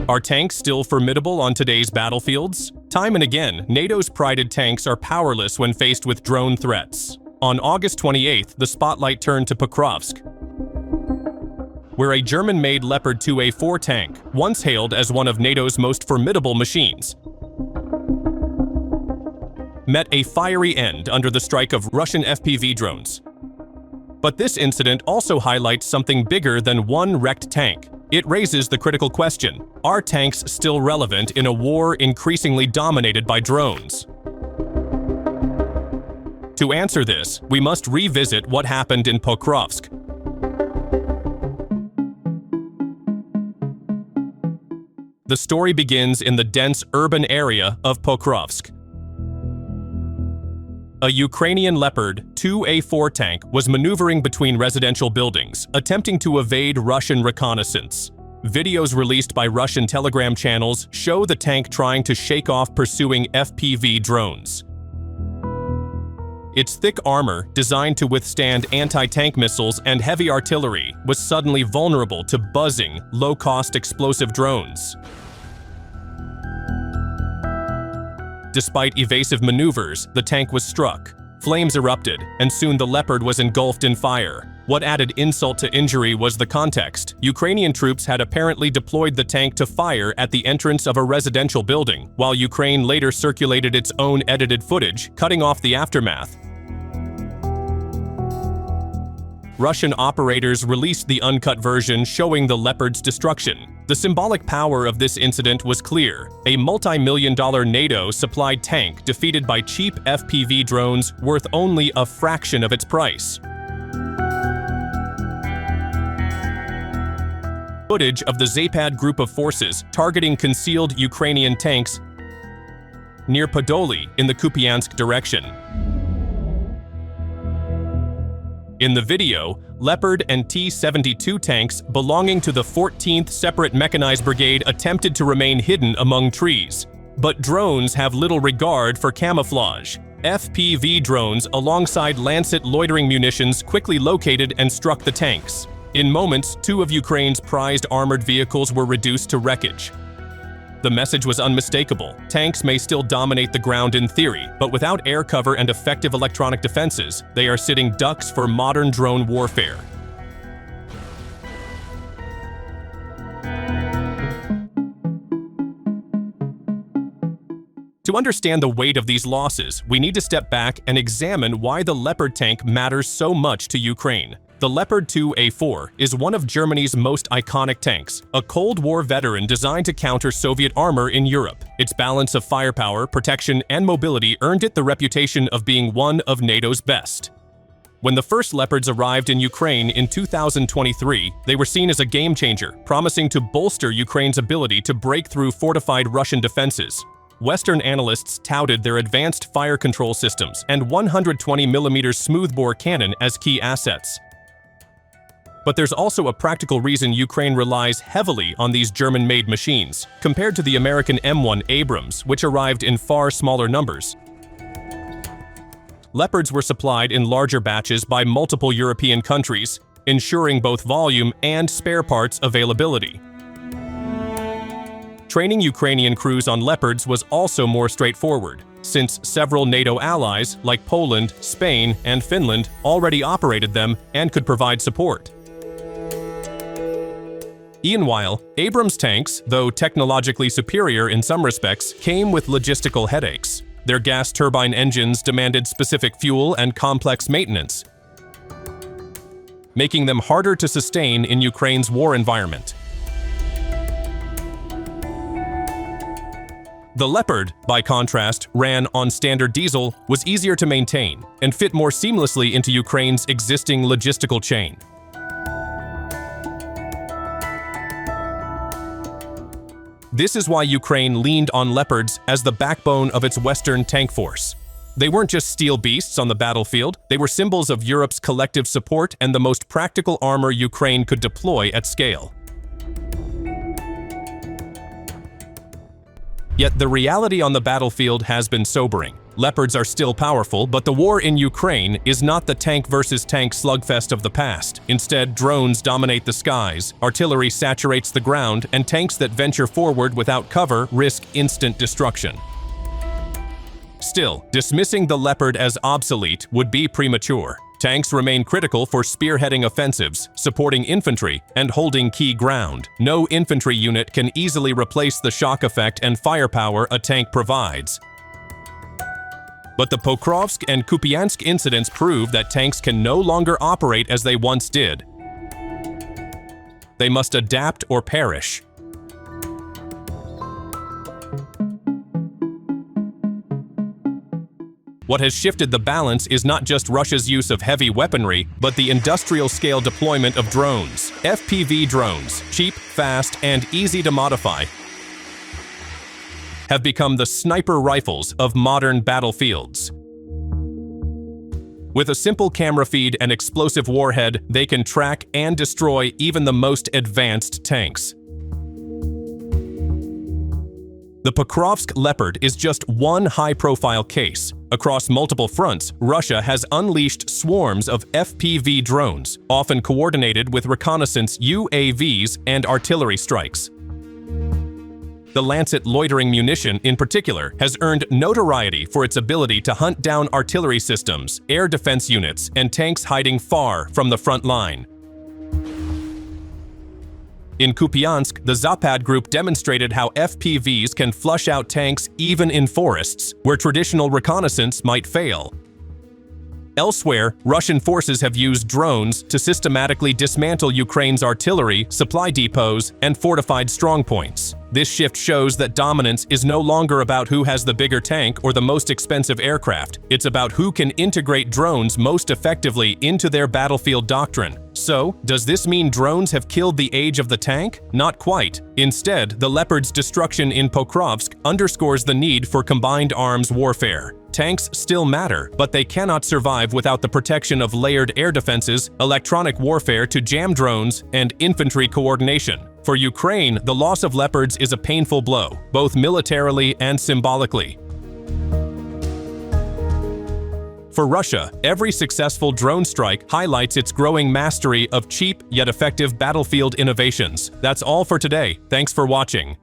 Are tanks still formidable on today's battlefields? Time and again, NATO's prided tanks are powerless when faced with drone threats. On August 28th, the spotlight turned to Pokrovsk, where a German-made Leopard 2A4 tank, once hailed as one of NATO's most formidable machines, met a fiery end under the strike of Russian FPV drones. But this incident also highlights something bigger than one wrecked tank. It raises the critical question: are tanks still relevant in a war increasingly dominated by drones? To answer this, we must revisit what happened in Pokrovsk. The story begins in the dense urban area of Pokrovsk. A Ukrainian Leopard 2A4 tank was maneuvering between residential buildings, attempting to evade Russian reconnaissance. Videos released by Russian Telegram channels show the tank trying to shake off pursuing FPV drones. Its thick armor, designed to withstand anti-tank missiles and heavy artillery, was suddenly vulnerable to buzzing, low-cost explosive drones. Despite evasive maneuvers, the tank was struck. Flames erupted, and soon the Leopard was engulfed in fire. What added insult to injury was the context. Ukrainian troops had apparently deployed the tank to fire at the entrance of a residential building, while Ukraine later circulated its own edited footage, cutting off the aftermath. Russian operators released the uncut version showing the Leopard's destruction. The symbolic power of this incident was clear. A multi-million-dollar NATO-supplied tank defeated by cheap FPV drones worth only a fraction of its price. Footage of the Zapad group of forces targeting concealed Ukrainian tanks near Podoli in the Kupiansk direction. In the video, Leopard and T-72 tanks belonging to the 14th Separate Mechanized Brigade attempted to remain hidden among trees. But drones have little regard for camouflage. FPV drones alongside Lancet loitering munitions quickly located and struck the tanks. In moments, 2 of Ukraine's prized armored vehicles were reduced to wreckage. The message was unmistakable. Tanks may still dominate the ground in theory, but without air cover and effective electronic defenses, they are sitting ducks for modern drone warfare. To understand the weight of these losses, we need to step back and examine why the Leopard tank matters so much to Ukraine. The Leopard 2A4 is one of Germany's most iconic tanks, a Cold War veteran designed to counter Soviet armor in Europe. Its balance of firepower, protection, and mobility earned it the reputation of being one of NATO's best. When the first Leopards arrived in Ukraine in 2023, they were seen as a game-changer, promising to bolster Ukraine's ability to break through fortified Russian defenses. Western analysts touted their advanced fire control systems and 120mm smoothbore cannon as key assets. But there's also a practical reason Ukraine relies heavily on these German-made machines, compared to the American M1 Abrams, which arrived in far smaller numbers. Leopards were supplied in larger batches by multiple European countries, ensuring both volume and spare parts availability. Training Ukrainian crews on Leopards was also more straightforward, since several NATO allies, like Poland, Spain, and Finland, already operated them and could provide support. Meanwhile, Abrams tanks, though technologically superior in some respects, came with logistical headaches. Their gas turbine engines demanded specific fuel and complex maintenance, making them harder to sustain in Ukraine's war environment. The Leopard, by contrast, ran on standard diesel, was easier to maintain, and fit more seamlessly into Ukraine's existing logistical chain. This is why Ukraine leaned on Leopards as the backbone of its Western tank force. They weren't just steel beasts on the battlefield, they were symbols of Europe's collective support and the most practical armor Ukraine could deploy at scale. Yet the reality on the battlefield has been sobering. Leopards are still powerful, but the war in Ukraine is not the tank versus tank slugfest of the past. Instead, drones dominate the skies, artillery saturates the ground, and tanks that venture forward without cover risk instant destruction. Still, dismissing the Leopard as obsolete would be premature. Tanks remain critical for spearheading offensives, supporting infantry, and holding key ground. No infantry unit can easily replace the shock effect and firepower a tank provides. But the Pokrovsk and Kupiansk incidents prove that tanks can no longer operate as they once did. They must adapt or perish. What has shifted the balance is not just Russia's use of heavy weaponry, but the industrial-scale deployment of drones. FPV drones, cheap, fast, and easy to modify, have become the sniper rifles of modern battlefields. With a simple camera feed and explosive warhead, they can track and destroy even the most advanced tanks. The Pokrovsk Leopard is just one high-profile case. Across multiple fronts, Russia has unleashed swarms of FPV drones, often coordinated with reconnaissance UAVs and artillery strikes. The Lancet loitering munition, in particular, has earned notoriety for its ability to hunt down artillery systems, air defense units, and tanks hiding far from the front line. In Kupiansk, the Zapad group demonstrated how FPVs can flush out tanks even in forests, where traditional reconnaissance might fail. Elsewhere, Russian forces have used drones to systematically dismantle Ukraine's artillery, supply depots, and fortified strongpoints. This shift shows that dominance is no longer about who has the bigger tank or the most expensive aircraft. It's about who can integrate drones most effectively into their battlefield doctrine. So, does this mean drones have killed the age of the tank? Not quite. Instead, the Leopard's destruction in Pokrovsk underscores the need for combined arms warfare. Tanks still matter, but they cannot survive without the protection of layered air defenses, electronic warfare to jam drones, and infantry coordination. For Ukraine, the loss of Leopards is a painful blow, both militarily and symbolically. For Russia, every successful drone strike highlights its growing mastery of cheap yet effective battlefield innovations. That's all for today. Thanks for watching.